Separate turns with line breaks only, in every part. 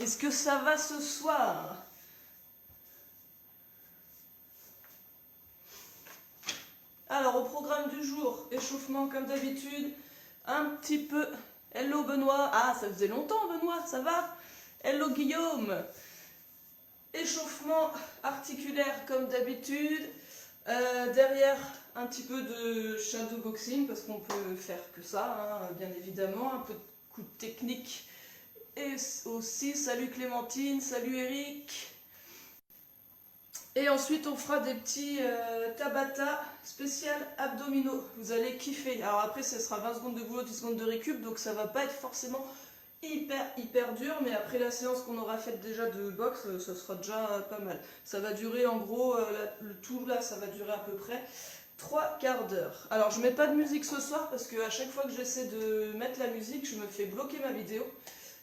Est-ce que ça va ce soir? Alors, au programme du jour, échauffement comme d'habitude, un petit peu. Hello Benoît. Ah, ça faisait longtemps Benoît, ça va? Hello Guillaume. Échauffement articulaire comme d'habitude. Derrière, un petit peu de shadow boxing, parce qu'on peut faire que ça, hein, bien évidemment. Un peu de coup de technique. Et aussi, salut Clémentine, salut Eric. Et ensuite, on fera des petits Tabata spécial abdominaux. Vous allez kiffer. Alors après, ce sera 20 secondes de boulot, 10 secondes de récup, donc ça va pas être forcément hyper dur, mais après la séance qu'on aura faite déjà de boxe, ça sera déjà pas mal. Ça va durer en gros, le tout là, ça va durer à peu près 3 quarts d'heure. Alors je mets pas de musique ce soir parce que à chaque fois que j'essaie de mettre la musique, je me fais bloquer ma vidéo.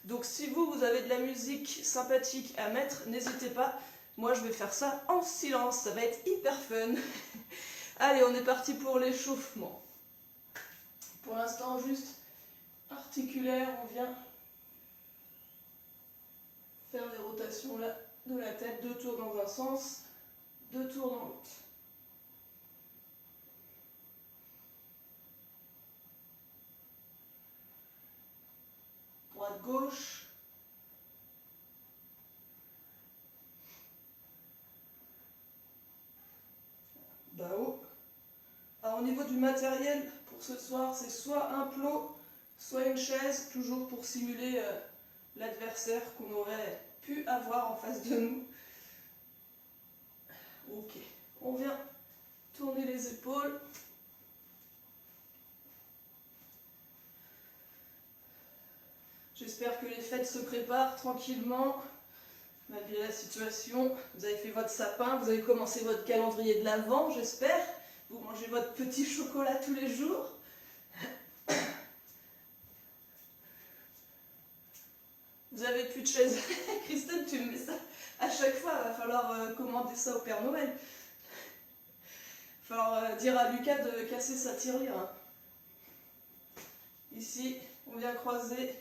Donc si vous avez de la musique sympathique à mettre, n'hésitez pas. Moi je vais faire ça en silence, ça va être hyper fun. Allez, on est parti pour l'échauffement. Pour l'instant juste articulaire, on vient faire des rotations là de la tête, 2 tours dans un sens, 2 tours dans l'autre. Droite-gauche. Bas-haut. Alors au niveau du matériel pour ce soir, c'est soit un plot, soit une chaise, toujours pour simuler l'adversaire qu'on aurait pu avoir en face de nous. Ok, on vient tourner les épaules. J'espère que les fêtes se préparent tranquillement, malgré la situation. Vous avez fait votre sapin, vous avez commencé votre calendrier de l'Avent, j'espère. Vous mangez votre petit chocolat tous les jours. Vous avez plus de chaise. Christelle, tu me mets ça à chaque fois. Il va falloir commander ça au Père Noël. Il va falloir dire à Lucas de casser sa tirelire. Hein. Ici, on vient croiser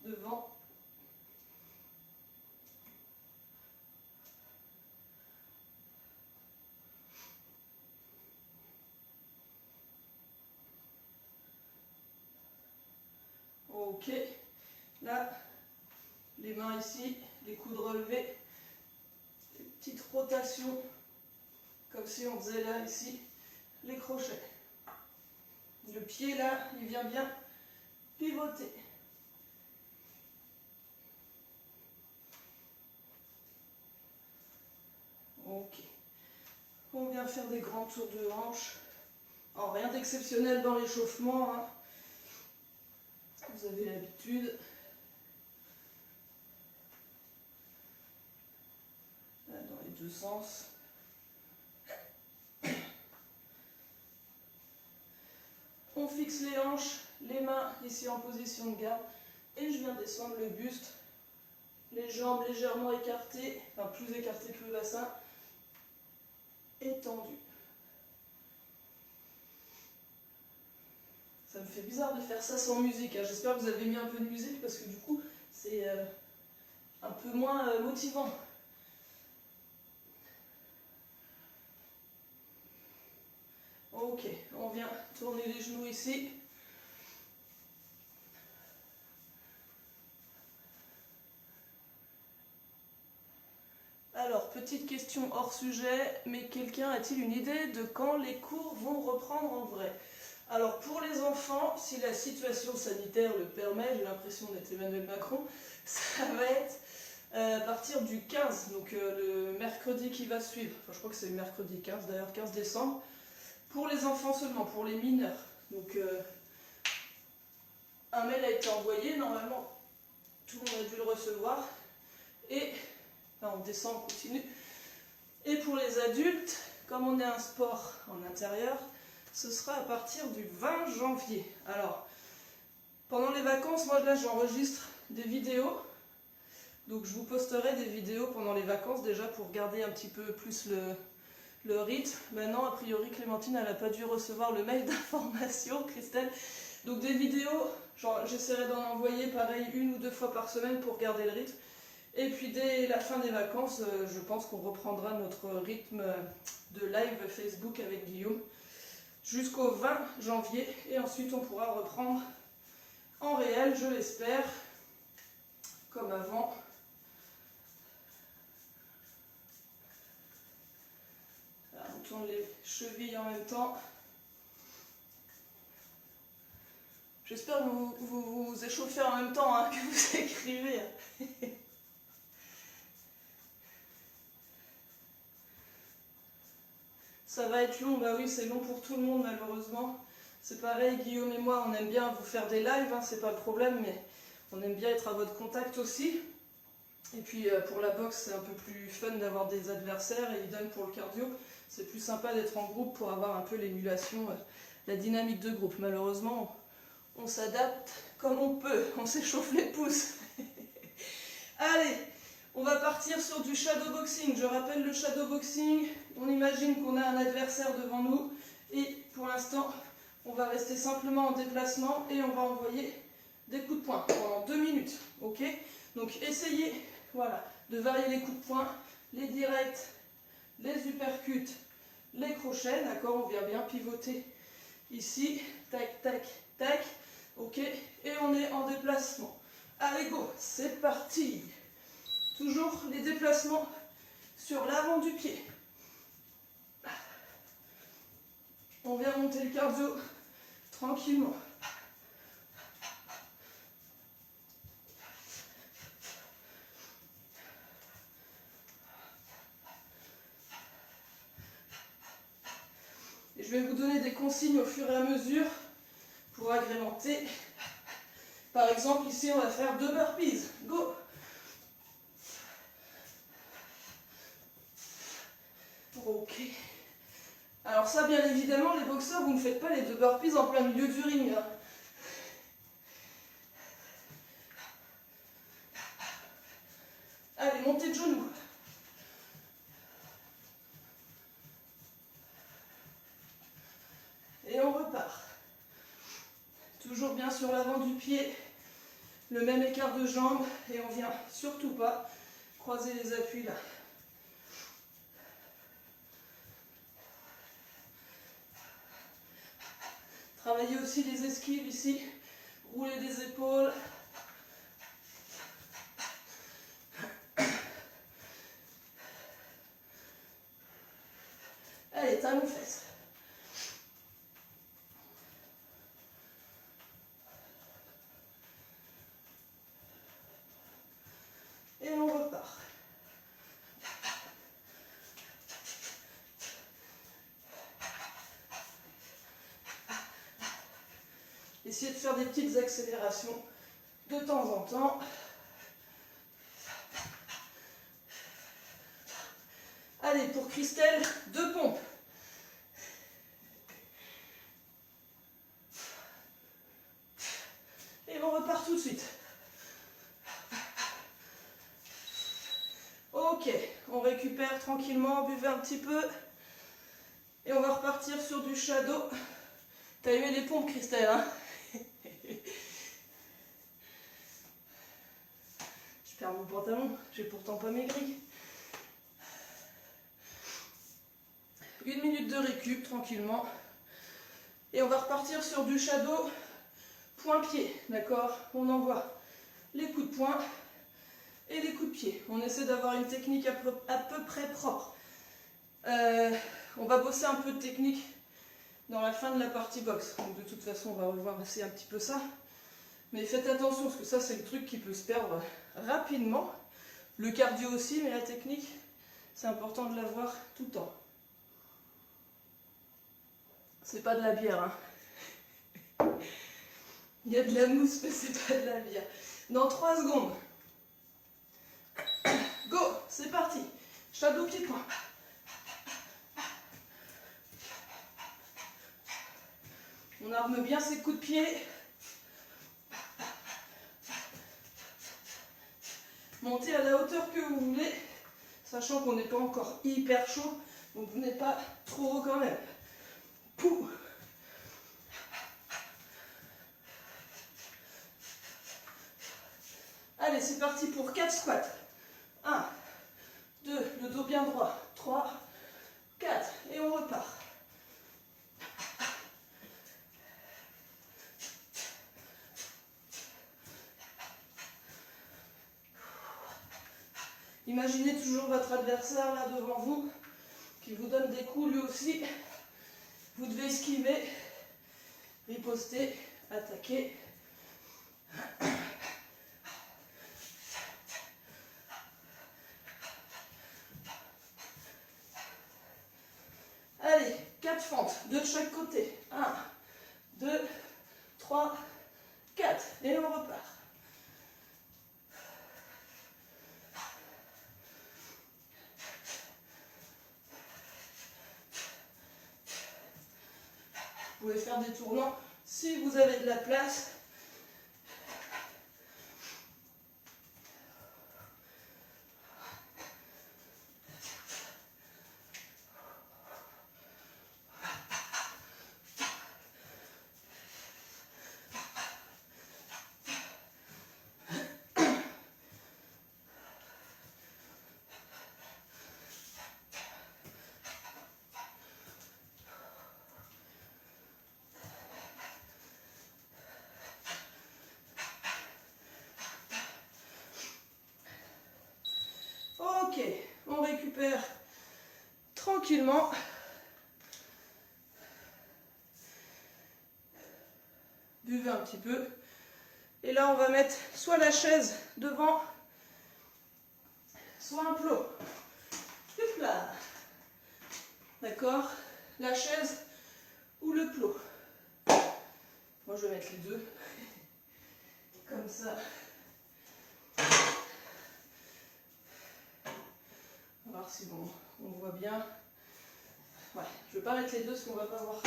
devant. Ok. Là, les mains ici, les coudes relevés. Les petites rotations, comme si on faisait là, ici, les crochets. Le pied là, il vient bien pivoter. Ok. On vient faire des grands tours de hanche. Alors, rien d'exceptionnel dans l'échauffement. Hein. Vous avez l'habitude. Là, dans les deux sens. On fixe les hanches, les mains ici en position de garde. Et je viens descendre le buste. Les jambes légèrement écartées, enfin plus écartées que le bassin. Étendu. Ça me fait bizarre de faire ça sans musique. Hein. J'espère que vous avez mis un peu de musique parce que du coup, c'est un peu moins motivant. Ok, on vient tourner les genoux ici. Alors, petite question hors sujet, mais quelqu'un a-t-il une idée de quand les cours vont reprendre en vrai? Alors, pour les enfants, si la situation sanitaire le permet, j'ai l'impression d'être Emmanuel Macron, ça va être à partir du 15, donc le mercredi qui va suivre. Enfin, je crois que c'est le mercredi 15, d'ailleurs, 15 décembre. Pour les enfants seulement, pour les mineurs. Donc, un mail a été envoyé, normalement, tout le monde a dû le recevoir. Et là, on descend, on continue. Et pour les adultes, comme on est un sport en intérieur, ce sera à partir du 20 janvier. Alors, pendant les vacances, moi là, j'enregistre des vidéos. Donc, je vous posterai des vidéos pendant les vacances déjà pour garder un petit peu plus le rythme. Maintenant, a priori, Clémentine, elle n'a pas dû recevoir le mail d'information, Christelle. Donc, des vidéos, j'essaierai d'en envoyer pareil 1 ou 2 fois par semaine pour garder le rythme. Et puis dès la fin des vacances, je pense qu'on reprendra notre rythme de live Facebook avec Guillaume jusqu'au 20 janvier. Et ensuite on pourra reprendre en réel, je l'espère, comme avant. Là, on tourne les chevilles en même temps. J'espère que vous vous échauffez en même temps, hein, que vous écrivez. Ça va être long, bah oui, c'est long pour tout le monde malheureusement. C'est pareil, Guillaume et moi, on aime bien vous faire des lives, hein, c'est pas le problème, mais on aime bien être à votre contact aussi. Et puis pour la boxe, c'est un peu plus fun d'avoir des adversaires, et idem pour le cardio. C'est plus sympa d'être en groupe pour avoir un peu l'émulation, la dynamique de groupe. Malheureusement, on s'adapte comme on peut, on s'échauffe les pouces. Allez, on va partir sur du shadow boxing. Je rappelle le shadow boxing, on imagine qu'on a un adversaire devant nous et pour l'instant, on va rester simplement en déplacement et on va envoyer des coups de poing pendant 2 minutes. Ok? Donc essayez, voilà, de varier les coups de poing, les directs, les uppercuts, les crochets, d'accord? On vient bien pivoter ici, tac, tac, tac. Ok, et on est en déplacement. Allez, go, c'est parti. Toujours les déplacements sur l'avant du pied. On vient monter le cardio tranquillement. Et je vais vous donner des consignes au fur et à mesure pour agrémenter. Par exemple, ici, on va faire 2 burpees. Go! Ok. Alors ça, bien évidemment, les boxeurs, vous ne faites pas les 2 burpees en plein milieu du ring. Hein. Allez, montez de genoux. Et on repart. Toujours bien sur l'avant du pied. Le même écart de jambes. Et on vient surtout pas croiser les appuis là. Travaillez aussi les esquives ici. Roulez des épaules. Allez, talons fesses. Et on repart. Essayez de faire des petites accélérations de temps en temps. Allez, pour Christelle, 2 pompes. Et on repart tout de suite. Ok, on récupère tranquillement, buvez un petit peu. Et on va repartir sur du shadow. T'as aimé les pompes, Christelle, hein? Je perds mon pantalon, j'ai pourtant pas maigri. 1 minute de récup, tranquillement. Et on va repartir sur du shadow point-pied, d'accord? On envoie les coups de poing et les coups de pied. On essaie d'avoir une technique à peu près propre. On va bosser un peu de technique dans la fin de la partie boxe. Donc de toute façon, on va revoir assez un petit peu ça. Mais faites attention, parce que ça, c'est le truc qui peut se perdre rapidement. Le cardio aussi, mais la technique, c'est important de l'avoir tout le temps. C'est pas de la bière, hein. Il y a de la mousse, mais c'est pas de la bière. Dans 3 secondes. Go, c'est parti. Shadow pied-point. On arme bien ses coups de pied. Montez à la hauteur que vous voulez, sachant qu'on n'est pas encore hyper chaud, donc vous n'êtes pas trop haut quand même. Pouh. Allez, c'est parti pour 4 squats. 1, 2, le dos bien droit. 3, 4, et on repart. Imaginez toujours votre adversaire là devant vous, qui vous donne des coups lui aussi. Vous devez esquiver, riposter, attaquer. Allez, 4 fentes, 2 de chaque côté. 1, 2, 3, 4. Et on repart. Vous pouvez faire des tournants si vous avez de la place. Ok, on récupère tranquillement. Buvez un petit peu. Et là, on va mettre soit la chaise devant, soit un plot. Hop là. D'accord? La chaise ou le plot. Moi, je vais mettre les deux. Comme ça. On va voir si bon, on voit bien. Ouais, je ne vais pas mettre les deux parce qu'on ne va pas voir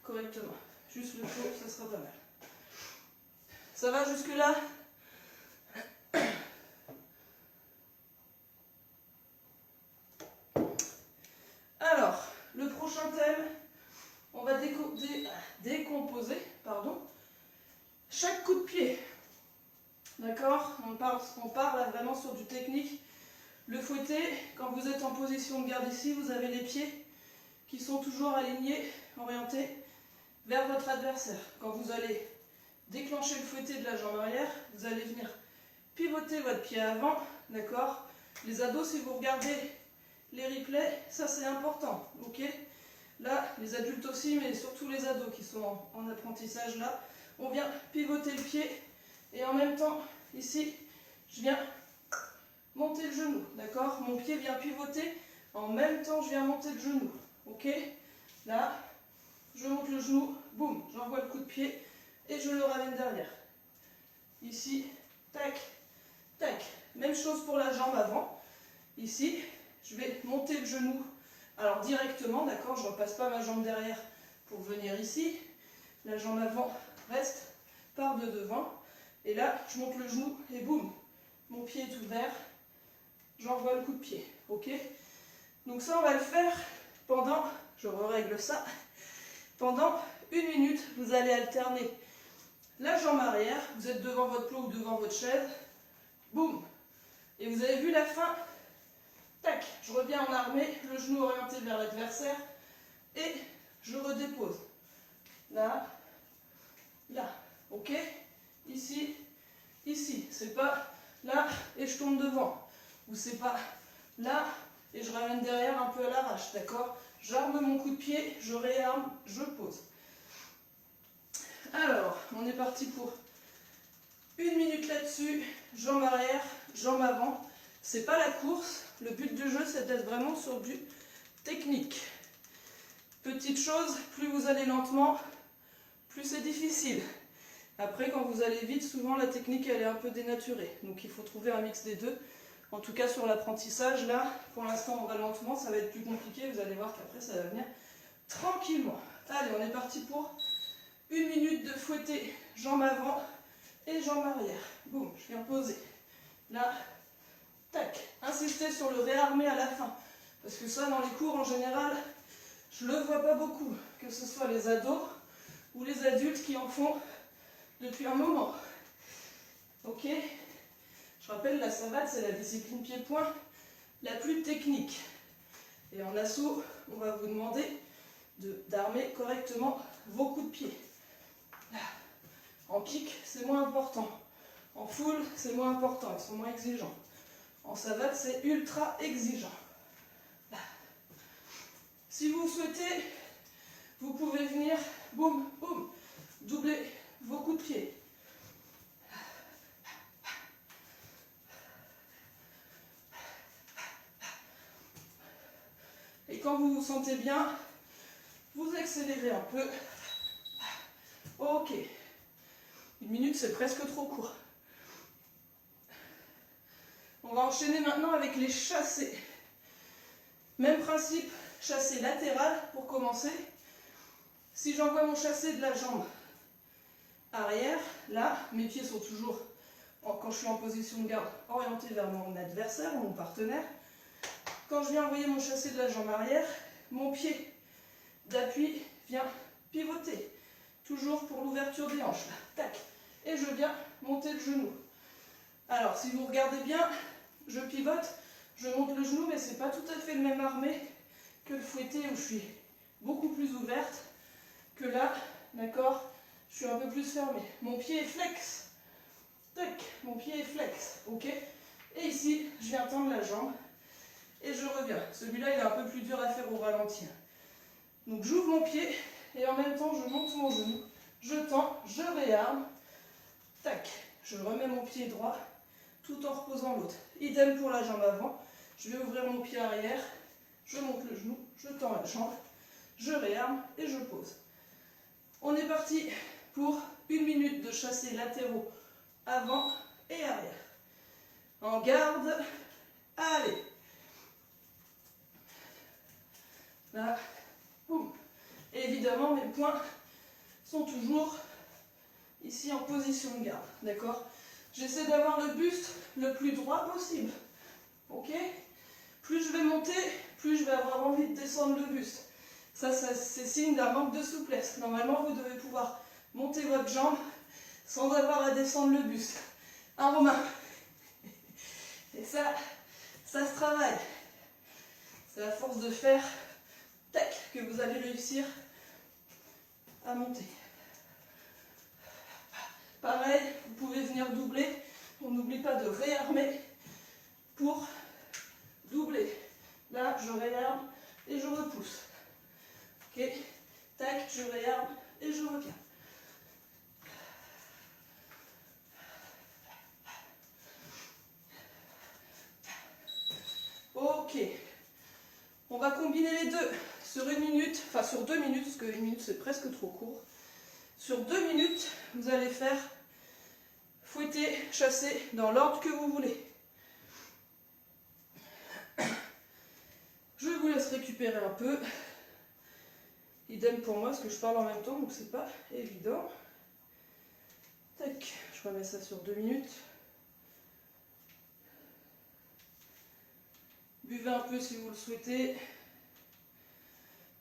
correctement. Juste le plot, ça sera pas mal. Ça va jusque-là? Alors, le prochain thème, on va décomposer chaque coup de pied. D'accord? On part là vraiment sur du technique. Le fouetté, quand vous êtes en position de garde ici, vous avez les pieds qui sont toujours alignés, orientés vers votre adversaire. Quand vous allez déclencher le fouetté de la jambe arrière, vous allez venir pivoter votre pied avant, d'accord? Les ados, si vous regardez les replays, ça c'est important, ok? Là, les adultes aussi, mais surtout les ados qui sont en apprentissage là, on vient pivoter le pied et en même temps, ici, je viens monter le genou, d'accord? Mon pied vient pivoter, en même temps, je viens monter le genou, ok? Là, je monte le genou, boum, j'envoie le coup de pied et je le ramène derrière. Ici, tac, tac. Même chose pour la jambe avant. Ici, je vais monter le genou, alors directement, d'accord? Je ne repasse pas ma jambe derrière pour venir ici. La jambe avant reste, part de devant. Et là, je monte le genou et boum, mon pied est ouvert. J'envoie le coup de pied, ok? Donc ça, on va le faire pendant, je règle ça, pendant 1 minute, vous allez alterner la jambe arrière, vous êtes devant votre plot ou devant votre chaise, boum, et vous avez vu la fin, tac, je reviens en armée, le genou orienté vers l'adversaire, et je redépose, là, là, ok? Ici, ici, c'est pas là, et je tombe devant, ou c'est pas là, et je ramène derrière un peu à l'arrache, d'accord? J'arme mon coup de pied, je réarme, je pose. Alors, on est parti pour 1 minute là-dessus, jambe arrière, jambe avant. C'est pas la course, le but du jeu c'est d'être vraiment sur du technique. Petite chose, plus vous allez lentement, plus c'est difficile. Après, quand vous allez vite, souvent la technique elle est un peu dénaturée. Donc il faut trouver un mix des deux. En tout cas sur l'apprentissage, là, pour l'instant on va lentement, ça va être plus compliqué, vous allez voir qu'après ça va venir tranquillement. Allez, on est parti pour 1 minute de fouetter, jambe avant et jambe arrière. Boum, je viens poser. Là, tac. Insistez sur le réarmé à la fin. Parce que ça, dans les cours en général, je ne le vois pas beaucoup. Que ce soit les ados ou les adultes qui en font depuis un moment. Ok? Je Je rappelle, la savate, c'est la discipline pied-point la plus technique. Et en assaut, on va vous demander d'armer correctement vos coups de pied. En kick, c'est moins important. En full, c'est moins important, ils sont moins exigeants. En savate, c'est ultra exigeant. Si vous souhaitez, vous pouvez venir, boum, boum, doubler vos coups de pied. Et quand vous vous sentez bien, vous accélérez un peu. Ok. 1 minute, c'est presque trop court. On va enchaîner maintenant avec les chassés. Même principe, chassé latéral pour commencer. Si j'envoie mon chassé de la jambe arrière, là, mes pieds sont toujours, quand je suis en position de garde, orientés vers mon adversaire ou mon partenaire. Quand je viens envoyer mon chassé de la jambe arrière, mon pied d'appui vient pivoter. Toujours pour l'ouverture des hanches. Là. Tac. Et je viens monter le genou. Alors, si vous regardez bien, je pivote, je monte le genou, mais ce n'est pas tout à fait le même armé que le fouetté où je suis beaucoup plus ouverte que là, d'accord, je suis un peu plus fermée. Mon pied est flex. Tac, mon pied est flex. Ok. Et ici, je viens tendre la jambe. Et je reviens. Celui-là, il est un peu plus dur à faire au ralenti. Donc j'ouvre mon pied et en même temps, je monte mon genou. Je tends, je réarme. Tac. Je remets mon pied droit tout en reposant l'autre. Idem pour la jambe avant. Je vais ouvrir mon pied arrière. Je monte le genou. Je tends la jambe. Je réarme et je pose. On est parti pour 1 minute de chassés latéraux avant et arrière. En garde. Allez. Là, boum. Et évidemment, mes poings sont toujours ici en position de garde, d'accord? J'essaie d'avoir le buste le plus droit possible, ok? Plus je vais monter, plus je vais avoir envie de descendre le buste. Ça c'est signe d'un manque de souplesse. Normalement, vous devez pouvoir monter votre jambe sans avoir à descendre le buste. Un Romain. Et ça se travaille. C'est la force de faire. Tac, que vous allez réussir à monter. Pareil, vous pouvez venir doubler. On n'oublie pas de réarmer pour doubler. Là, je réarme et je repousse. Ok, tac, je réarme et je reviens. Ok, on va combiner les deux. Sur 1 minute, enfin sur 2 minutes, parce que 1 minute c'est presque trop court. Sur 2 minutes, vous allez faire fouetter, chasser dans l'ordre que vous voulez. Je vous laisse récupérer un peu. Idem pour moi, parce que je parle en même temps, donc c'est pas évident. Tac, je remets ça sur 2 minutes. Buvez un peu si vous le souhaitez.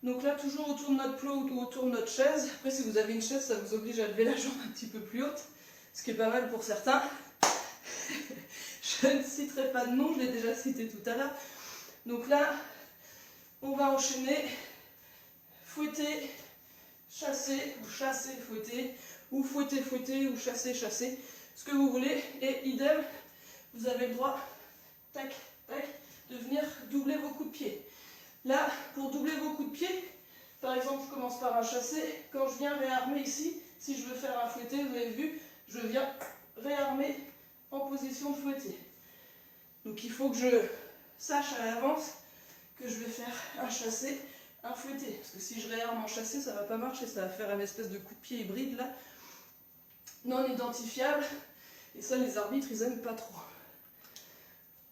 Donc là, toujours autour de notre plot ou autour de notre chaise. Après, si vous avez une chaise, ça vous oblige à lever la jambe un petit peu plus haute, ce qui est pas mal pour certains. Je ne citerai pas de nom, je l'ai déjà cité tout à l'heure. Donc là, on va enchaîner, fouetter, chasser, ou chasser, fouetter, ou fouetter, fouetter, ou chasser, chasser, ce que vous voulez. Et idem, vous avez le droit, tac, tac, de venir doubler vos coups de pied. Là, pour doubler vos coups de pied, par exemple, je commence par un chassé. Quand je viens réarmer ici, si je veux faire un fouetté, vous avez vu, je viens réarmer en position de fouetté. Donc il faut que je sache à l'avance que je vais faire un chassé, un fouetté. Parce que si je réarme en chassé, ça ne va pas marcher, ça va faire une espèce de coup de pied hybride là, non identifiable. Et ça, les arbitres, ils n'aiment pas trop.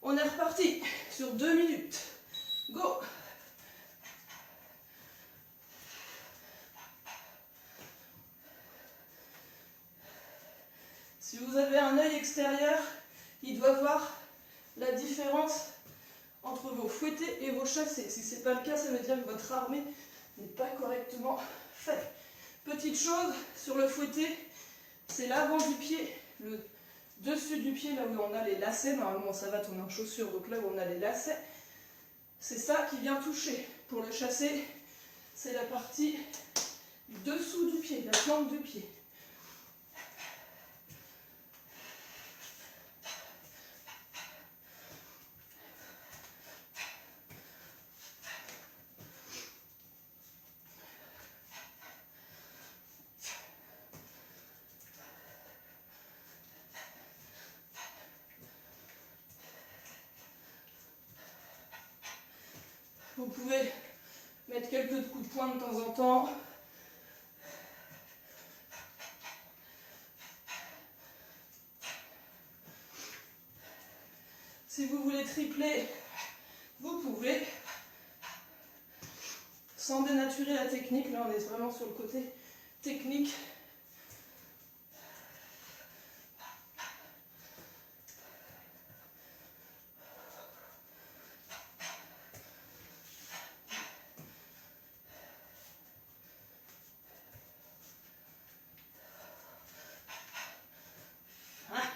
On est reparti sur 2 minutes. Go! Si vous avez un œil extérieur, il doit voir la différence entre vos fouettés et vos chassés. Si ce n'est pas le cas, ça veut dire que votre armée n'est pas correctement faite. Petite chose, sur le fouetté, c'est l'avant du pied, dessus du pied, là où on a les lacets. Normalement, ça va, on est en chaussure, donc là où on a les lacets, c'est ça qui vient toucher. Pour le chassé, c'est la partie dessous du pied, la plante du pied. Vous pouvez mettre quelques coups de poing de temps en temps. Si vous voulez tripler, vous pouvez. Sans dénaturer la technique, là on est vraiment sur le côté technique.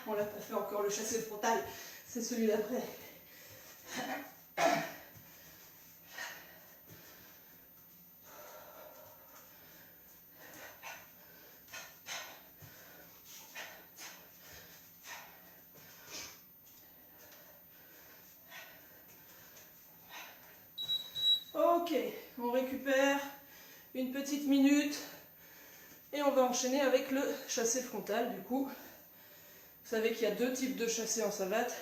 On l'a pas fait encore, le chassé frontal, c'est celui d'après. Ok, on récupère une petite minute et on va enchaîner avec le chassé frontal du coup. Vous savez qu'il y a deux types de chassé en savate.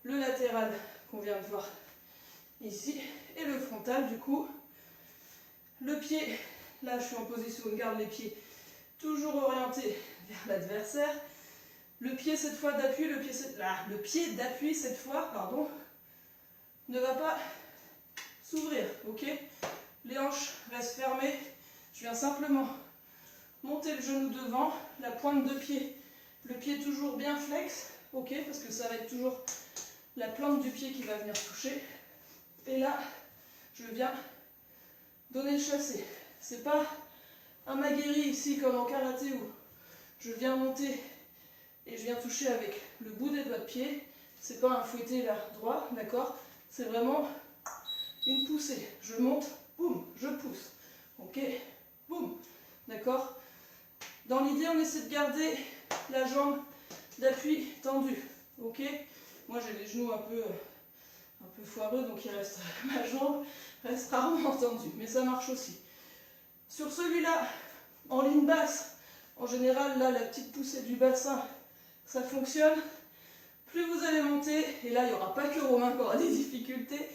Le latéral qu'on vient de voir ici et le frontal du coup. Le pied, là je suis en position de garde, les pieds toujours orientés vers l'adversaire. Le pied cette fois d'appui, le pied d'appui cette fois, pardon, ne va pas s'ouvrir, ok? Les hanches restent fermées. Je viens simplement monter le genou devant, la pointe de pied, le pied toujours bien flex, ok? Parce que ça va être toujours la plante du pied qui va venir toucher. Et là, je viens donner le chassé. C'est pas un maguiri ici comme en karaté où je viens monter et je viens toucher avec le bout des doigts de pied. C'est pas un fouetté là droit, d'accord? C'est vraiment une poussée. Je monte, boum, je pousse. Ok, boum, d'accord? Dans l'idée, on essaie de garder la jambe d'appui tendue. Ok? Moi, j'ai les genoux un peu foireux, donc ma jambe reste rarement tendue, mais ça marche aussi. Sur celui-là, en ligne basse, en général, là, la petite poussée du bassin, ça fonctionne. Plus vous allez monter, et là, il n'y aura pas que Romain qui aura des difficultés,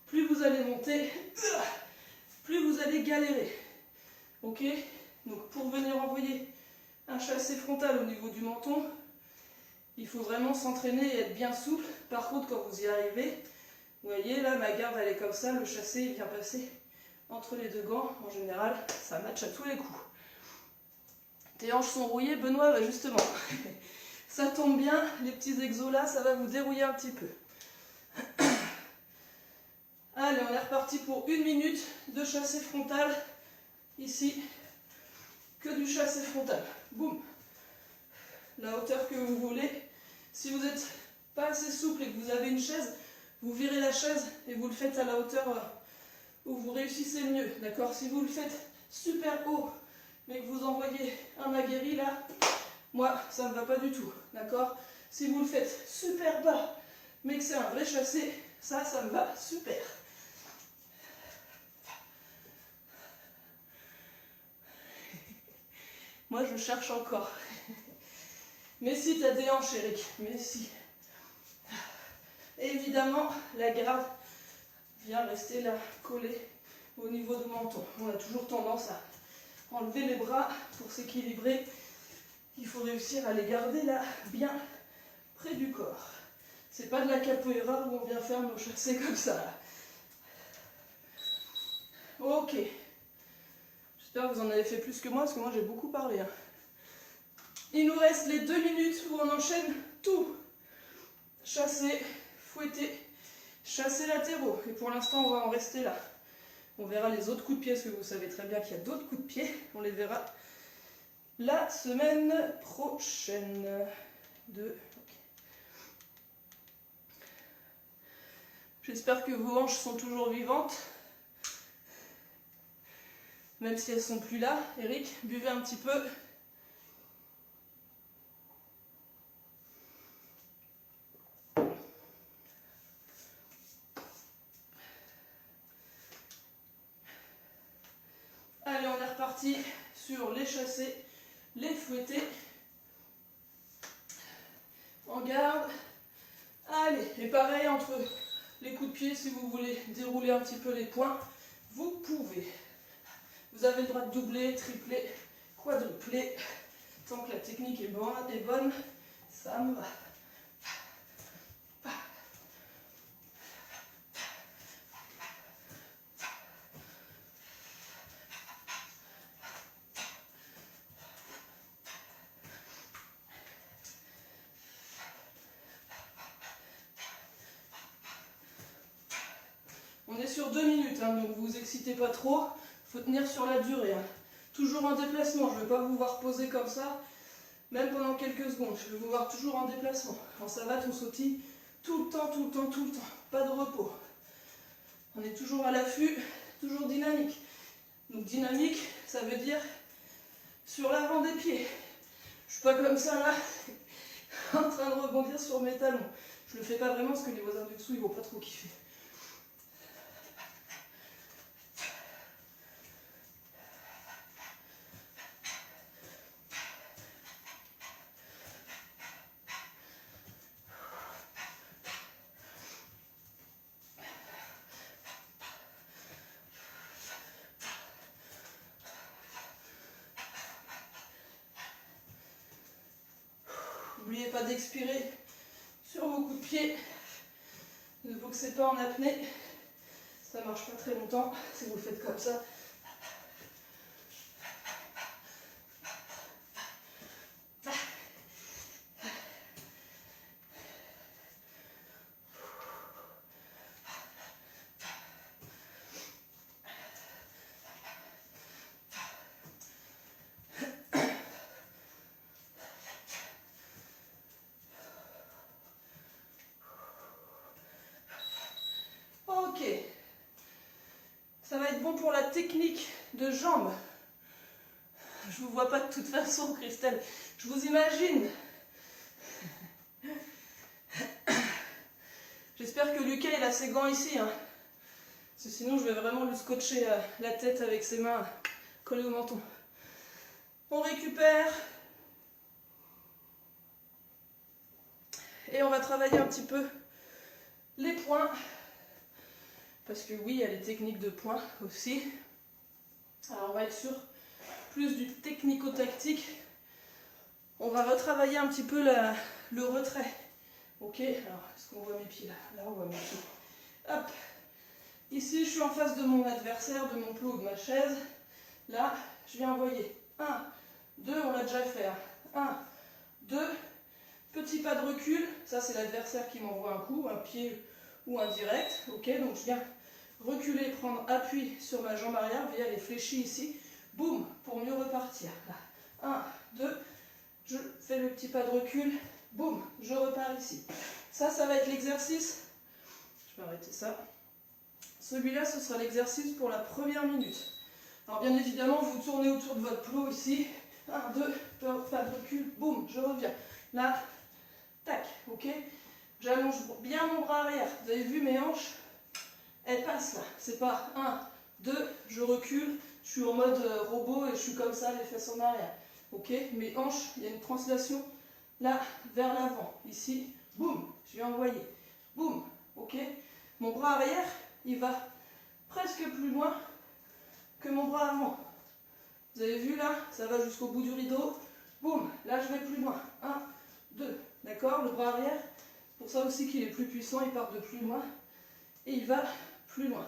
plus vous allez monter, plus vous allez galérer. Ok? Donc, pour venir envoyer un chassé frontal au niveau du menton, il faut vraiment s'entraîner et être bien souple. Par contre, quand vous y arrivez, vous voyez, là, ma garde, elle est comme ça, le chassé, il vient passer entre les deux gants. En général, ça match à tous les coups. Tes hanches sont rouillées, Benoît, bah justement. Ça tombe bien, les petits exos là, ça va vous dérouiller un petit peu. Allez, on est reparti pour une minute de chassé frontal. Ici, que du chassé frontal. Boum. La hauteur que vous voulez. Si vous n'êtes pas assez souple et que vous avez une chaise, vous virez la chaise et vous le faites à la hauteur où vous réussissez le mieux. D'accord? Si vous le faites super haut, mais que vous envoyez un maguiri là, moi, ça ne me va pas du tout, d'accord? Si vous le faites super bas, mais que c'est un vrai chassé, ça me va super. Moi, je cherche encore. Mais si, t'as des hanches, Eric, mais si. Et évidemment, la garde vient rester là, collée au niveau du menton. On a toujours tendance à enlever les bras pour s'équilibrer. Il faut réussir à les garder là, bien près du corps. C'est pas de la capoeira où on vient faire nos chassés comme ça. Là. Ok. J'espère que vous en avez fait plus que moi, parce que moi j'ai beaucoup parlé. Hein. Il nous reste les 2 minutes où on enchaîne tout. Chassé, fouetté, chassé latéraux. Et pour l'instant, on va en rester là. On verra les autres coups de pied, parce que vous savez très bien qu'il y a d'autres coups de pied. On les verra la semaine prochaine. 2. Okay. J'espère que vos hanches sont toujours vivantes. Même si elles ne sont plus là. Eric, buvez un petit peu. Allez, on est reparti sur les chassés, les fouettés. En garde. Allez, et pareil entre les coups de pied, si vous voulez dérouler un petit peu les poings, vous pouvez. Vous avez le droit de doubler, tripler, quadrupler. Tant que la technique est bonne, ça me va. On est sur 2 minutes, hein, donc vous excitez pas trop. Il faut tenir sur la durée. Hein. Toujours en déplacement, je ne vais pas vous voir poser comme ça, même pendant quelques secondes. Je vais vous voir toujours en déplacement. En savate, on sautille tout le temps, tout le temps, tout le temps. Pas de repos. On est toujours à l'affût, toujours dynamique. Donc dynamique, ça veut dire sur l'avant des pieds. Je suis pas comme ça là, en train de rebondir sur mes talons. Je le fais pas vraiment parce que les voisins du dessous, ils vont pas trop kiffer. N'oubliez pas d'expirer sur vos coups de pied. Ne boxez pas en apnée. Ça marche pas très longtemps si vous le faites comme ça. Ok, ça va être bon pour la technique de jambes. Je vous vois pas de toute façon, Christelle. Je vous imagine. J'espère que Lucas il a ses gants ici. Hein. Parce que sinon je vais vraiment lui scotcher la tête avec ses mains collées au menton. On récupère. Et on va travailler un petit peu les poings. Parce que oui, il y a les techniques de points aussi. Alors on va être sur plus du technico-tactique. On va retravailler un petit peu le retrait. Ok, alors est-ce qu'on voit mes pieds là? Là on voit mes pieds. Hop. Ici je suis en face de mon adversaire, de mon plot ou de ma chaise. Là, je viens envoyer 1, 2, on l'a déjà fait. 1, 2, petit pas de recul. Ça c'est l'adversaire qui m'envoie un coup, un pied ou un direct. Ok, donc je viens reculer, prendre appui sur ma jambe arrière, via les fléchis ici, boum, pour mieux repartir. Là. 1, 2, je fais le petit pas de recul, boum, je repars ici. Ça va être l'exercice. Je vais arrêter ça. Celui-là, ce sera l'exercice pour la première minute. Alors bien évidemment, vous tournez autour de votre plot ici. 1, 2, pas de recul, boum, je reviens. Là, tac, ok. J'allonge bien mon bras arrière. Vous avez vu mes hanches? Elle passe là, c'est pas 1, 2, je recule, je suis en mode robot et je suis comme ça, les fesses en arrière. Ok, mes hanches, il y a une translation là, vers l'avant. Ici, boum, je vais envoyer. Boum, ok. Mon bras arrière, il va presque plus loin que mon bras avant. Vous avez vu là, ça va jusqu'au bout du rideau. Boum, là je vais plus loin. 1, 2, d'accord, le bras arrière. Pour ça aussi qu'il est plus puissant, il part de plus loin. Et il va plus loin.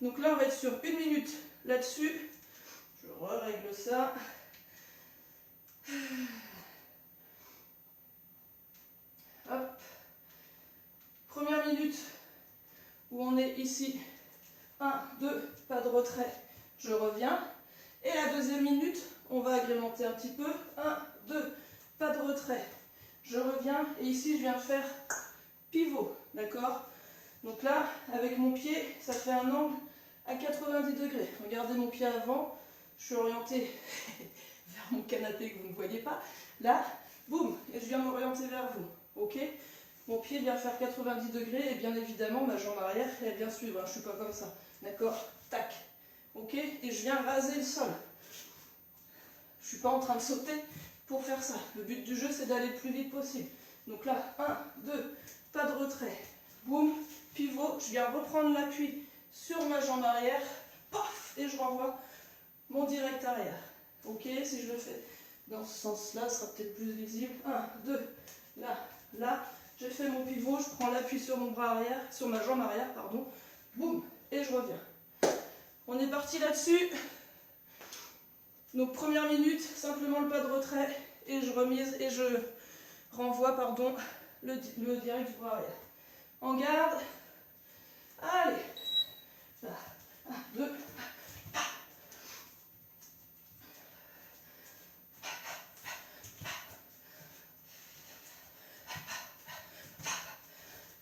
Donc là, on va être sur 1 minute là-dessus. Je règle ça. Hop. Première minute où on est ici. 1, 2, pas de retrait. Je reviens. Et la deuxième minute, on va agrémenter un petit peu. 1, 2, pas de retrait. je reviens et ici je viens faire pivot, d'accord? Donc là, avec mon pied, ça fait un angle à 90 degrés. Regardez mon pied avant, je suis orientée vers mon canapé que vous ne voyez pas. Là, boum, et je viens m'orienter vers vous, ok? Mon pied vient faire 90 degrés et bien évidemment ma jambe arrière, elle vient suivre, hein, je ne suis pas comme ça, d'accord? Tac, ok? Et je viens raser le sol. Je ne suis pas en train de sauter pour faire ça. Le but du jeu, c'est d'aller le plus vite possible. Donc là, 1, 2, pas de retrait. Boum, pivot, je viens reprendre l'appui sur ma jambe arrière, paf, et je renvoie mon direct arrière. Ok, si je le fais dans ce sens-là, ce sera peut-être plus visible. 1, 2, là, là, j'ai fait mon pivot, je prends l'appui sur mon bras arrière, sur ma jambe arrière, pardon, boum, et je reviens. On est parti là-dessus. Donc première minute, simplement le pas de retrait, et je remise, et je renvoie, pardon, le direct du bras arrière. En garde, allez, là, 1, 2,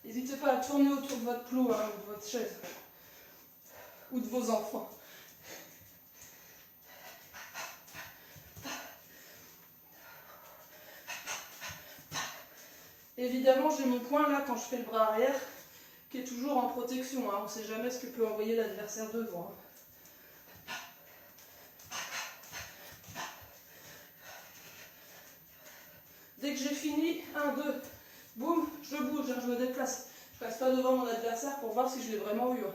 n'hésitez pas à tourner autour de votre clou, hein, ou de votre chaise, ou de vos enfants. Évidemment, j'ai mon poing là quand je fais le bras arrière, qui est toujours en protection, hein. On ne sait jamais ce que peut envoyer l'adversaire devant. Hein. Dès que j'ai fini, 1, 2, boum, je bouge, hein, je me déplace. Je ne reste pas devant mon adversaire pour voir si je l'ai vraiment eu. Hein.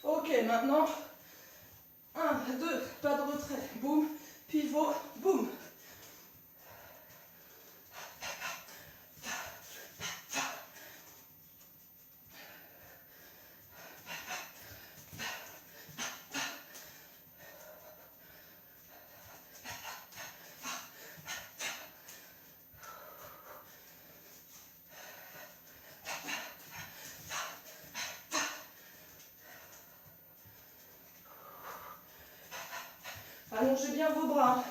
Ok, maintenant, 1, 2, pas de retrait, boum, pivot, boum. Allongez bien vos bras.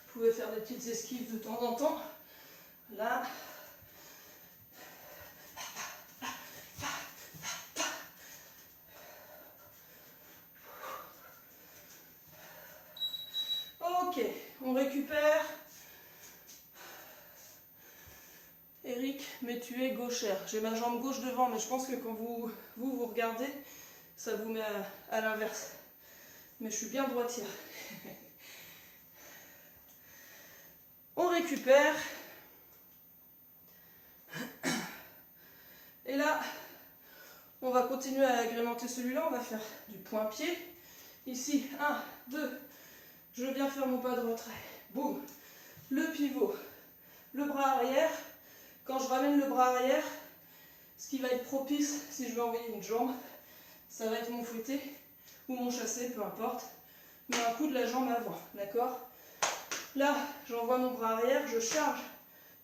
Vous pouvez faire des petites esquives de temps en temps. Là. Ok, on récupère. Eric, mais tu es gauchère. J'ai ma jambe gauche devant, mais je pense que quand vous regardez, ça vous met à l'inverse. Mais je suis bien droitière. On récupère. Et là, on va continuer à agrémenter celui-là. On va faire du point-pied. Ici, 1, 2, je viens faire mon pas de retrait. Boum. Le pivot. Le bras arrière. Quand je ramène le bras arrière, ce qui va être propice, si je veux envoyer une jambe, ça va être mon fouetté ou mon chassé, peu importe, mais un coup de la jambe avant, d'accord? Là, j'envoie mon bras arrière, je charge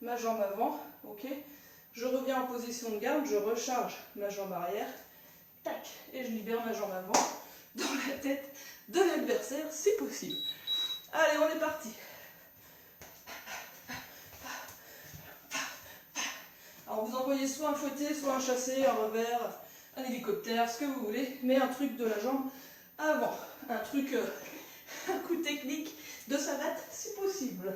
ma jambe avant, ok? Je reviens en position de garde, je recharge ma jambe arrière, tac, et je libère ma jambe avant dans la tête de l'adversaire, si possible. Allez, on est parti. Alors vous envoyez soit un fouetté, soit un chassé, un revers, un hélicoptère, ce que vous voulez, mais un truc de la jambe avant. Un truc, un coup technique de savate si possible.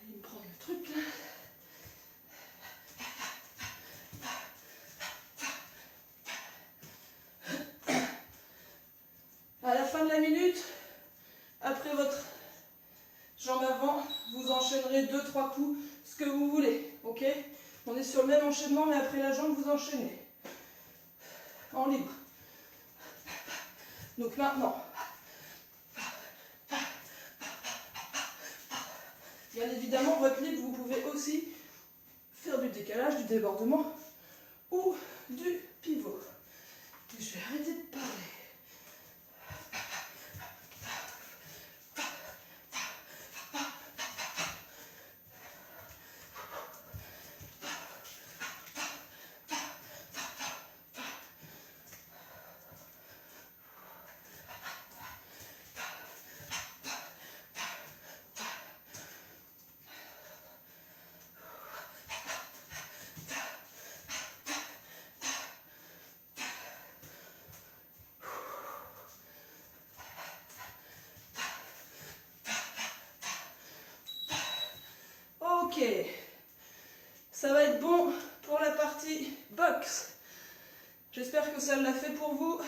Allez me prendre le truc là. Jambe avant, vous enchaînerez 2-3 coups, ce que vous voulez, ok? On est sur le même enchaînement, mais après la jambe, vous enchaînez. En libre. Donc maintenant, bien évidemment, votre libre, vous pouvez aussi faire du décalage, du débordement ou du pivot. Et je vais arrêter de parler. Ok, ça va être bon pour la partie boxe. J'espère que ça l'a fait pour vous.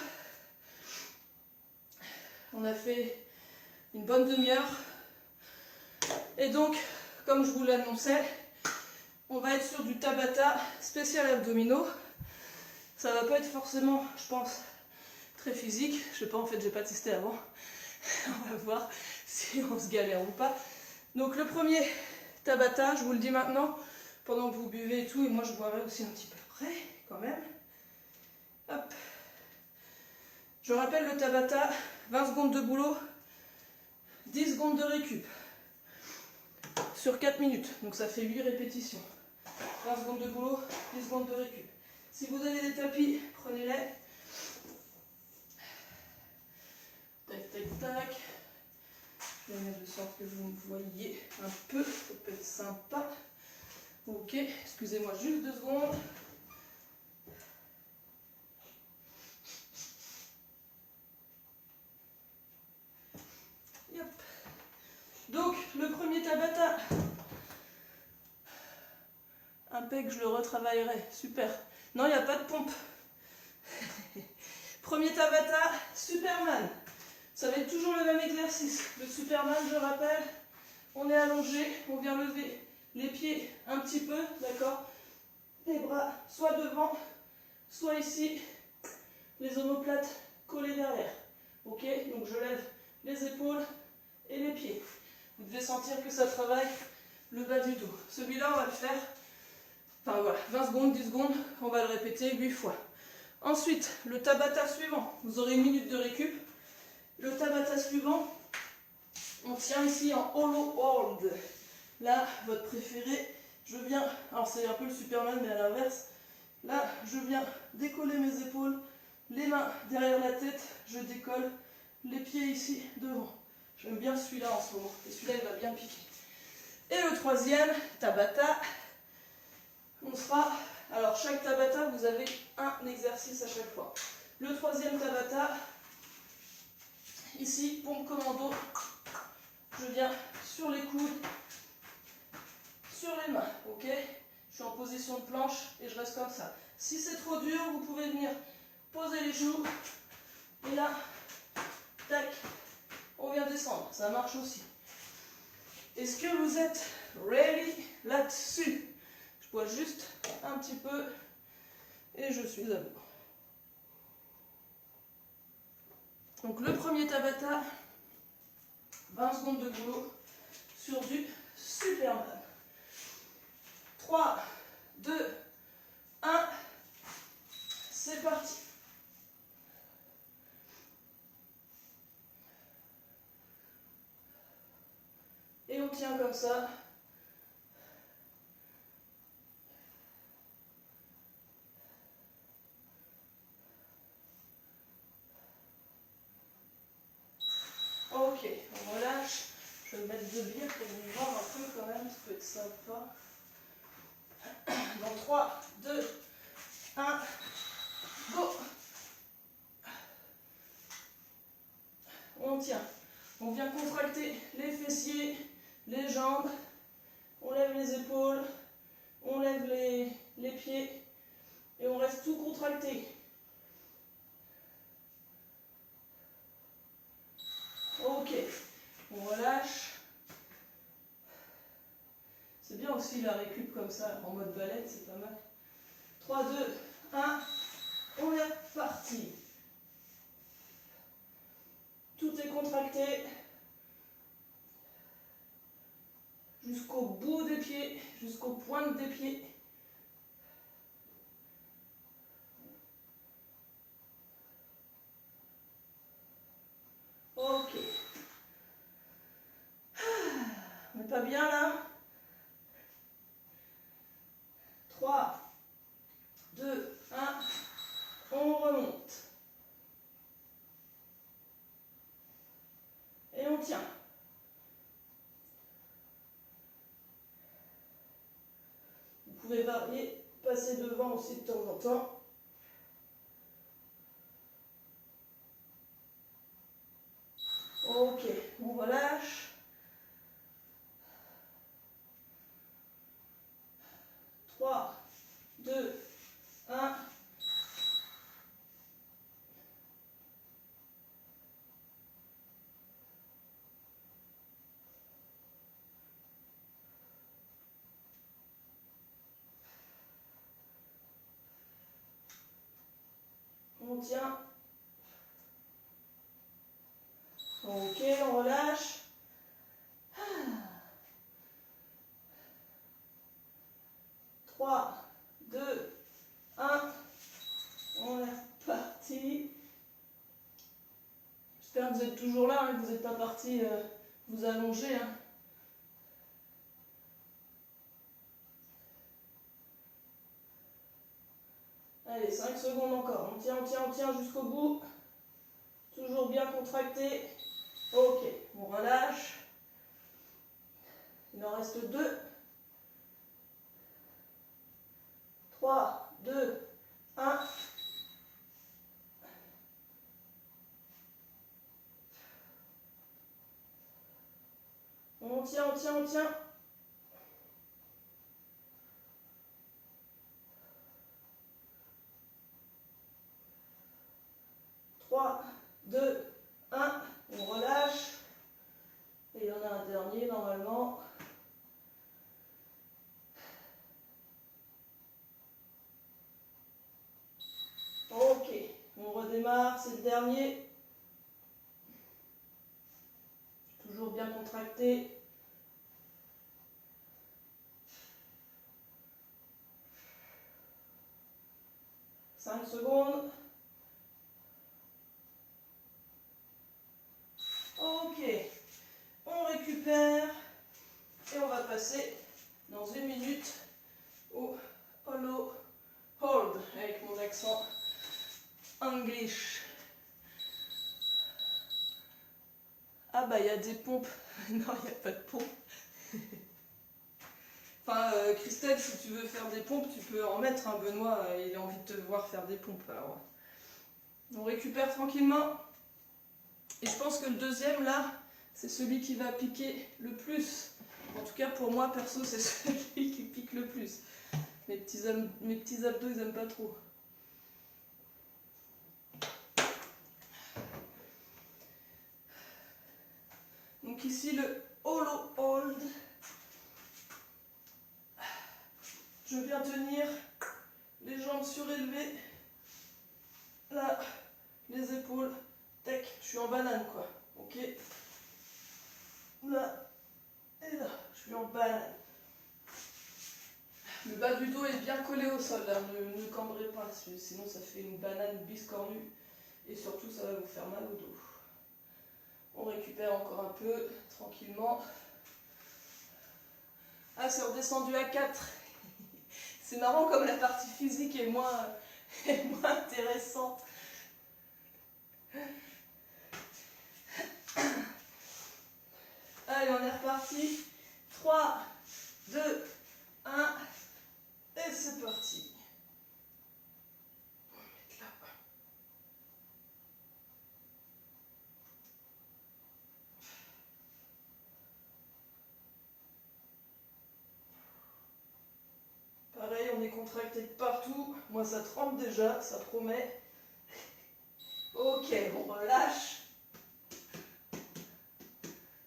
On a fait une bonne demi-heure. Et donc, comme je vous l'annonçais, on va être sur du Tabata spécial abdominaux. Ça va pas être forcément, je pense, très physique. Je sais pas, en fait, j'ai pas testé avant. On va voir si on se galère ou pas. Donc le premier Tabata, je vous le dis maintenant, pendant que vous buvez et tout, et moi je boirai aussi un petit peu après, quand même. Hop. Je rappelle le Tabata, 20 secondes de boulot, 10 secondes de récup. Sur 4 minutes, donc ça fait 8 répétitions. 20 secondes de boulot, 10 secondes de récup. Si vous avez des tapis, prenez-les. Tac, tac, tac. Je vais mettre de sorte que vous me voyez un peu, ça peut être sympa. Ok, excusez-moi juste 2 secondes. Yep. Donc, le premier Tabata. Impec, je le retravaillerai. Super. Non, il n'y a pas de pompe. Premier Tabata, Superman. Ça va être toujours le même exercice. Le Superman, je rappelle, on est allongé, on vient lever les pieds un petit peu, d'accord? Les bras soit devant, soit ici, les omoplates collées derrière. Ok? Donc je lève les épaules et les pieds. Vous devez sentir que ça travaille le bas du dos. Celui-là, on va le faire, enfin voilà, 20 secondes, 10 secondes, on va le répéter 8 fois. Ensuite, le Tabata suivant, vous aurez 1 minute de récup. Le Tabata suivant, on tient ici en hollow hold. Là, votre préféré, je viens, alors c'est un peu le Superman mais à l'inverse, là je viens décoller mes épaules, les mains derrière la tête, je décolle, les pieds ici devant. J'aime bien celui-là en ce moment, et celui-là il va bien piquer. Et le troisième, Tabata, on sera, alors chaque Tabata vous avez un exercice à chaque fois. Le troisième Tabata, ici, pompe commando, je viens sur les coudes, sur les mains, ok? Je suis en position de planche et je reste comme ça. Si c'est trop dur, vous pouvez venir poser les genoux et là, tac, on vient descendre, ça marche aussi. Est-ce que vous êtes ready là-dessus? Je bois juste un petit peu et je suis à vous. Donc le premier Tabata, 20 secondes de boulot sur du Superman. 3, 2, 1, c'est parti. Et on tient comme ça. Ok, on relâche. Je vais me mettre 2 bières pour vous voir un peu quand même, ça peut être sympa. Dans 3, 2, 1, go. On tient. On vient contracter les fessiers, les jambes. On lève les épaules, on lève les pieds et on reste tout contracté. Ok, on relâche. aussi la récup comme ça, en mode ballet, c'est pas mal. 3, 2, 1, on est reparti. Tout est contracté. Jusqu'au bout des pieds, jusqu'aux pointes des pieds. Ok. On n'est pas bien là? 3, 2, 1, on remonte. Et on tient. Vous pouvez varier, passer devant aussi de temps en temps. Ok, on relâche. 3, 2, 1. On tient. Ok, on relâche. 3, 2, 1. On est reparti. J'espère que vous êtes toujours là et que vous n'êtes pas parti vous allonger. Hein. Allez, 5 secondes encore. On tient jusqu'au bout. Toujours bien contracté. Ok, on relâche. Il en reste 2. 3, 2, 1. On tient. 3, 2, 1. On relâche. Et il y en a un dernier normalement. Ok, on redémarre, c'est le dernier. Toujours bien contracté. « 5 secondes. Ok, on récupère et on va passer dans 1 minute au hollow hold avec mon accent English. Ah bah il y a des pompes. Non, il n'y a pas de pompes. Enfin, Christelle, si tu veux faire des pompes, tu peux en mettre un. Benoît, il a envie de te voir faire des pompes. Alors, on récupère tranquillement. Et je pense que le deuxième, là, c'est celui qui va piquer le plus. En tout cas, pour moi, perso, c'est celui qui pique le plus. Mes petits abdos, ils n'aiment pas trop. Donc ici, le hollow hold. Je viens tenir les jambes surélevées. Là, les épaules. Tac, je suis en banane, quoi. Ok. Là, et là, je suis en banane. Le bas du dos est bien collé au sol, là. Ne cambrez pas, sinon ça fait une banane biscornue. Et surtout, ça va vous faire mal au dos. On récupère encore un peu, tranquillement. Ah, c'est redescendu à 4. C'est marrant comme la partie physique est moins intéressante. Allez, on est reparti. 3, 2, 1. Et c'est parti. On va mettre là. Pareil, on est contracté de partout. Moi, ça tremble déjà, ça promet. Ok, on relâche.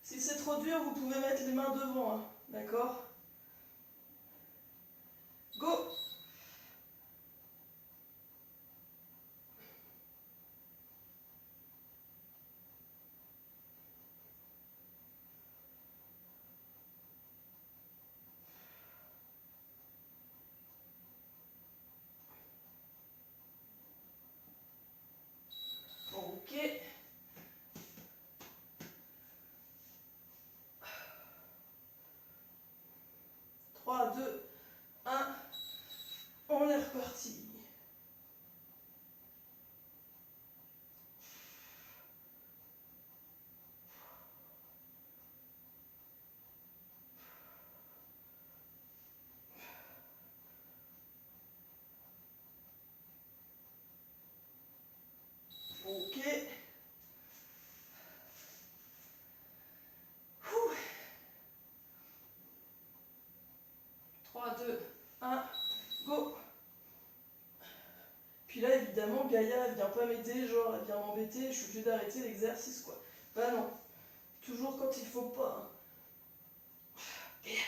Si c'est trop dur, vous pouvez mettre les mains devant, hein, d'accord? go. Ok. 3, 2, 1. On est reparti. Ok. 3, 2, 1, go. Puis là, évidemment, Gaïa, elle vient pas m'aider, genre, elle vient m'embêter, je suis obligée d'arrêter l'exercice, quoi. Bah non, toujours quand il faut pas. Gaïa,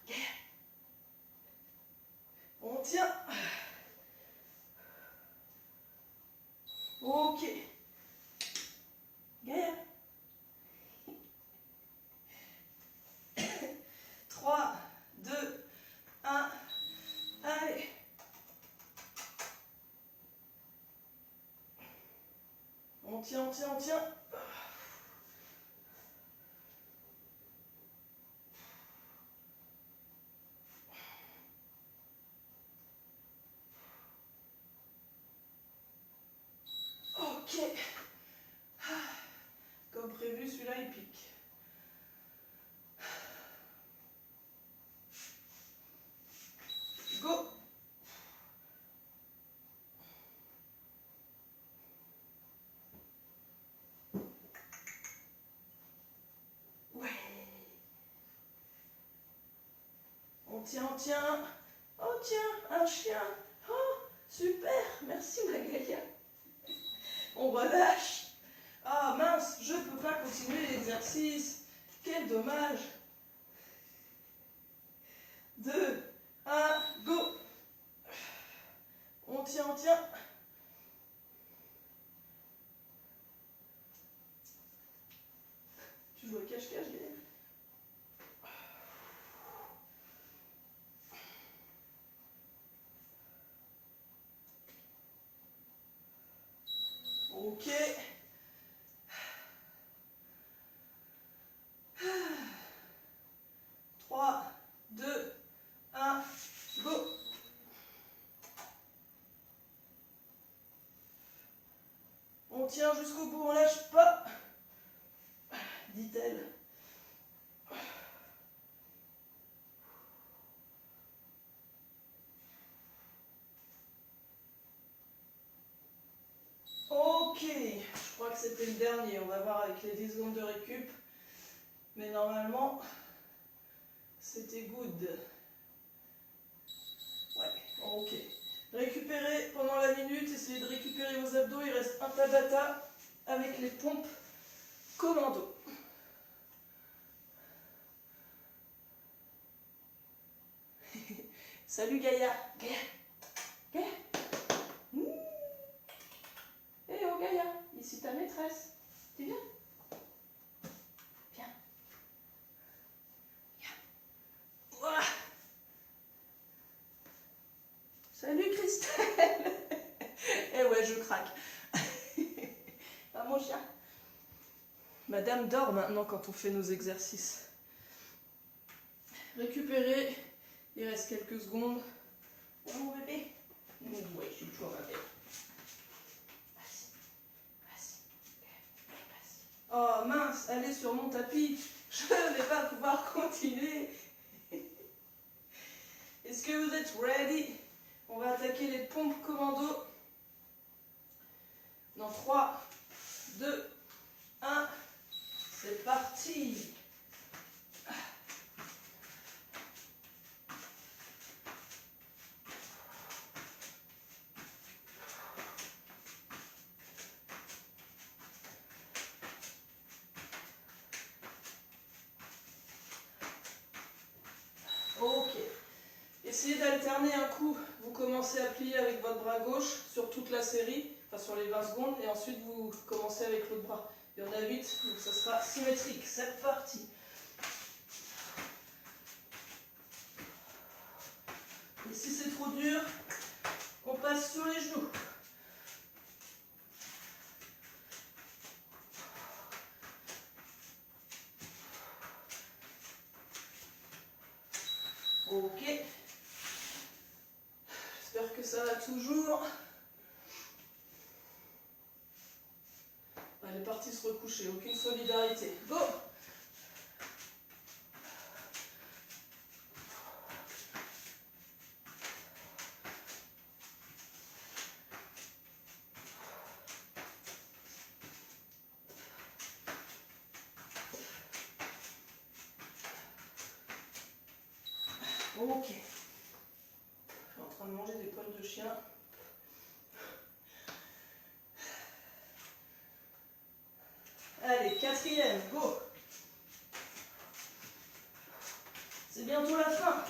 Gaïa. On tient. Ok. Gaïa. 3, 2, 1, allez. On tient, on tient, on tient. Ok. Comme prévu, celui-là, il pique. Go. Ouais. On tient, on tient. Oh tiens, un chien. Oh, super. Merci ma Gaïa. On relâche. Ah mince, je peux pas continuer l'exercice. Quel dommage. 2, 1, go. On tient, on tient. Tu joues à cache-cache, Gaël? Ok. 3, 2, 1, go. On tient jusqu'au bout, on lâche pas, dit-elle. Ok, je crois que c'était le dernier. On va voir avec les 10 secondes de récup. Mais normalement, c'était good. Ouais, ok. Récupérez pendant la minute, essayez de récupérer vos abdos. Il reste un Tabata avec les pompes commando. Salut Gaïa. Gaïa. Gaïa. Eh oh Gaïa, ici ta maîtresse. Tu viens? Viens. Viens. Ouah. Salut Christelle. Eh ouais, je craque. Ah mon chien. Madame dort maintenant quand on fait nos exercices. Récupérez. Il reste quelques secondes. Oh mon bébé. Oui, je suis toujours ma bébé. Oh mince, elle est sur mon tapis. Je ne vais pas pouvoir continuer. Est-ce que vous êtes ready? On va attaquer les pompes commando. Dans 3, 2, 1. C'est parti. Essayez d'alterner un coup. Vous commencez à plier avec votre bras gauche sur toute la série, enfin sur les 20 secondes, et ensuite vous commencez avec l'autre bras. Il y en a 8, donc ça sera symétrique. C'est parti. Et si c'est trop dur, on passe sur les genoux. Ok. J'espère que ça va toujours. Elle est partie se recoucher, aucune solidarité. Go! Ok. Je suis en train de manger des poils de chien. Allez, quatrième, go! C'est bientôt la fin.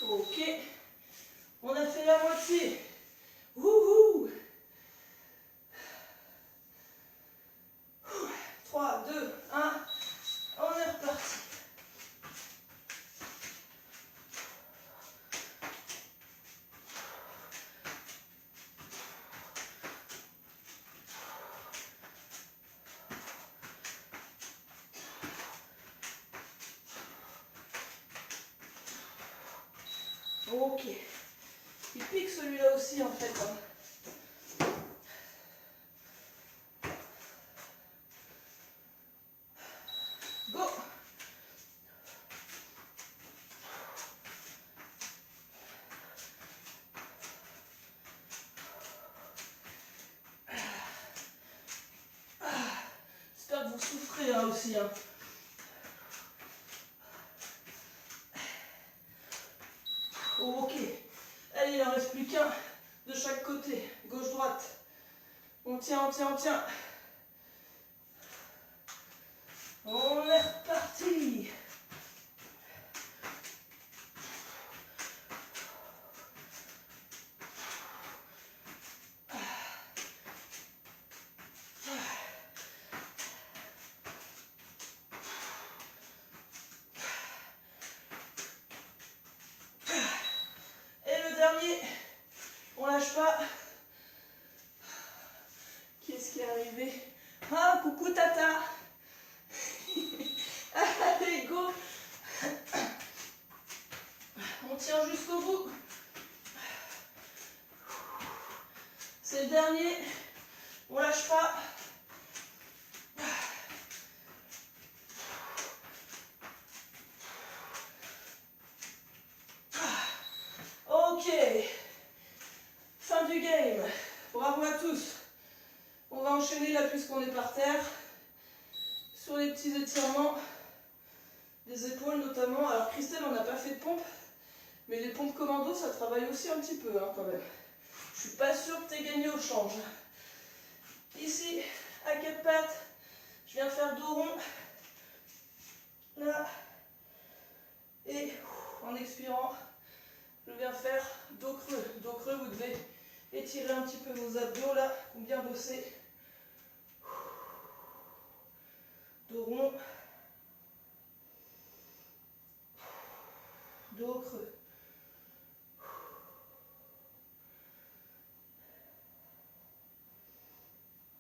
Ok. On a fait la moitié. Wouhou! 3, 2, 1. On est reparti. Ok. Il pique celui-là aussi en fait. Go! J'espère que vous souffrez hein, aussi. Hein. Ok. Allez, il n'en reste plus qu'un de chaque côté. Gauche-droite. On tient, on tient, on tient. On est reparti. On lâche pas. Qui est-ce qui est arrivé? Ah, coucou Tata. Allez, go. On tient jusqu'au bout. C'est le dernier. On lâche pas. Ok. Fin du game. Bravo à tous. On va enchaîner là puisqu'on est par terre. Sur les petits étirements des épaules notamment. Alors Christelle, on n'a pas fait de pompe. Mais les pompes commando, ça travaille aussi un petit peu hein, quand même. Je suis pas sûre que tu aies gagné au change. Ici, à quatre pattes, je viens faire dos rond. Là. Et en expirant, je viens faire dos creux. Dos creux, vous devez étirer un petit peu vos abdos là, pour bien bosser. Dos rond. Dos creux.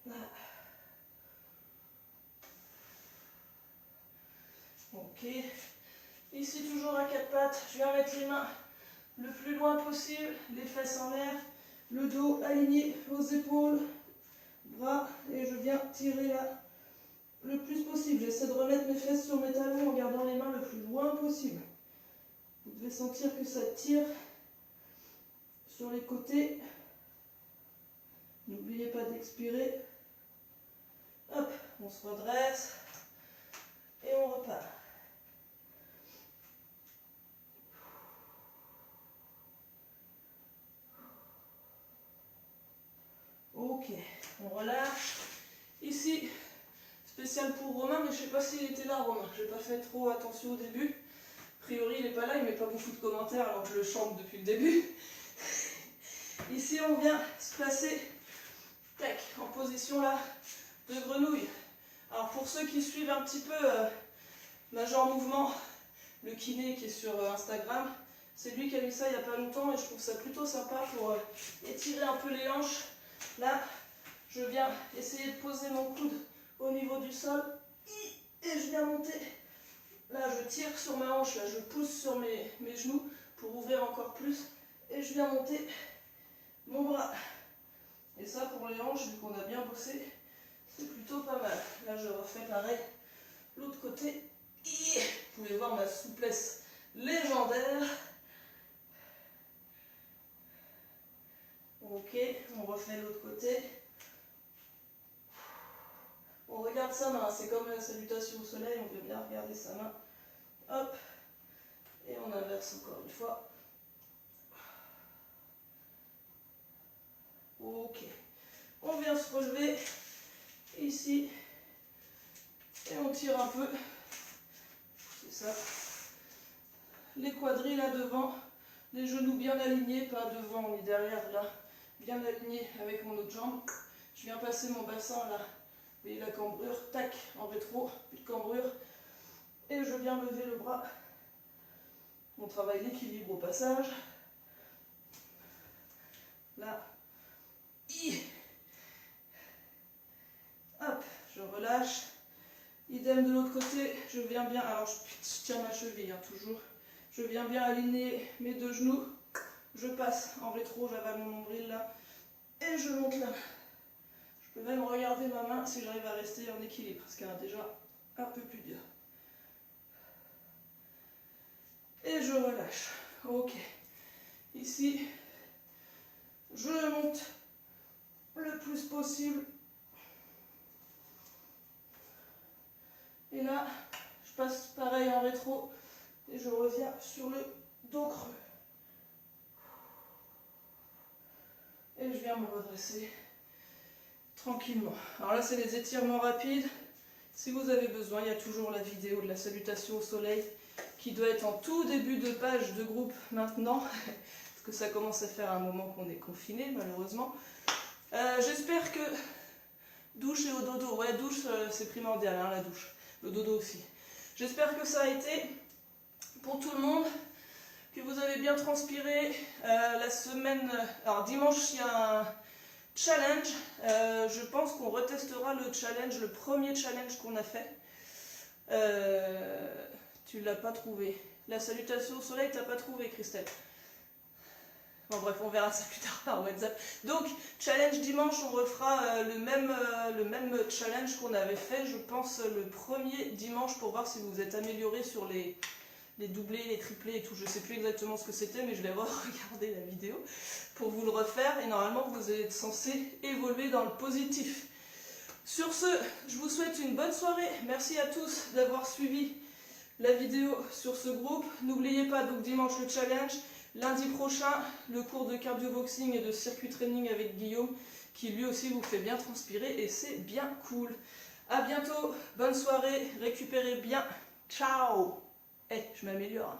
Là. Ok. Ici, toujours à quatre pattes, je viens mettre les mains le plus loin possible, les fesses en l'air, le dos aligné aux épaules, bras, et je viens tirer là le plus possible. J'essaie de remettre mes fesses sur mes talons en gardant les mains le plus loin possible. Vous devez sentir que ça tire sur les côtés. N'oubliez pas d'expirer. Hop, on se redresse et on repart. On relâche. Ici, spécial pour Romain, mais je ne sais pas s'il était là, Romain. Je n'ai pas fait trop attention au début. A priori, il n'est pas là, il ne met pas beaucoup de commentaires alors que je le chante depuis le début. Ici, on vient se placer tac, en position là de grenouille. Alors pour ceux qui suivent un petit peu Major Mouvement, le kiné qui est sur Instagram, c'est lui qui a mis ça il n'y a pas longtemps et je trouve ça plutôt sympa pour étirer un peu les hanches. Là, je viens essayer de poser mon coude au niveau du sol et je viens monter. Là, je tire sur ma hanche, là, je pousse sur mes genoux pour ouvrir encore plus et je viens monter mon bras. Et ça, pour les hanches, vu qu'on a bien bossé, c'est plutôt pas mal. Là, je refais pareil l'autre côté. Vous pouvez voir ma souplesse légendaire. Ok, on refait l'autre côté. On regarde sa main, c'est comme la salutation au soleil, on peut bien regarder sa main. Hop, et on inverse encore une fois. Ok, on vient se relever ici et on tire un peu. C'est ça. Les quadrilles là devant, les genoux bien alignés, pas devant ni derrière là, bien alignés avec mon autre jambe. Je viens passer mon bassin là, vous voyez la cambrure, tac, en rétro, plus de cambrure. Et je viens lever le bras. On travaille l'équilibre au passage. Là. Hop, je relâche. Idem de l'autre côté, je viens bien, alors je tiens ma cheville hein, toujours. Je viens bien aligner mes deux genoux. Je passe en rétro, j'avale mon nombril là. Et je monte là. Je peux même regarder ma main si j'arrive à rester en équilibre, ce qui est déjà un peu plus dur. Et je relâche. Ok. Ici, je monte le plus possible. Et là, je passe pareil en rétro et je reviens sur le dos creux. Et je viens me redresser tranquillement. Alors là, c'est les étirements rapides. Si vous avez besoin, il y a toujours la vidéo de la salutation au soleil qui doit être en tout début de page de groupe maintenant, parce que ça commence à faire un moment qu'on est confiné, malheureusement. J'espère que douche et au dodo, ouais, douche, c'est primordial, hein, la douche. Le dodo aussi. J'espère que ça a été pour tout le monde, que vous avez bien transpiré. La semaine, alors dimanche, il y a un challenge. Je pense qu'on retestera le challenge, le premier challenge qu'on a fait. Tu l'as pas trouvé. La salutation au soleil, t'as pas trouvé, Christelle. Bon bref, on verra ça plus tard par WhatsApp. Donc, challenge dimanche, on refera le même challenge qu'on avait fait, je pense, le premier dimanche pour voir si vous êtes amélioré sur les doublés, les triplés et tout. Je sais plus exactement ce que c'était, mais je vais regarder la vidéo pour vous le refaire. Et normalement, vous êtes censé évoluer dans le positif. Sur ce, je vous souhaite une bonne soirée. Merci à tous d'avoir suivi la vidéo sur ce groupe. N'oubliez pas, donc dimanche, le challenge. Lundi prochain, le cours de cardio-boxing et de circuit training avec Guillaume, qui lui aussi vous fait bien transpirer et c'est bien cool. A bientôt, bonne soirée, récupérez bien. Ciao. Je m'améliore.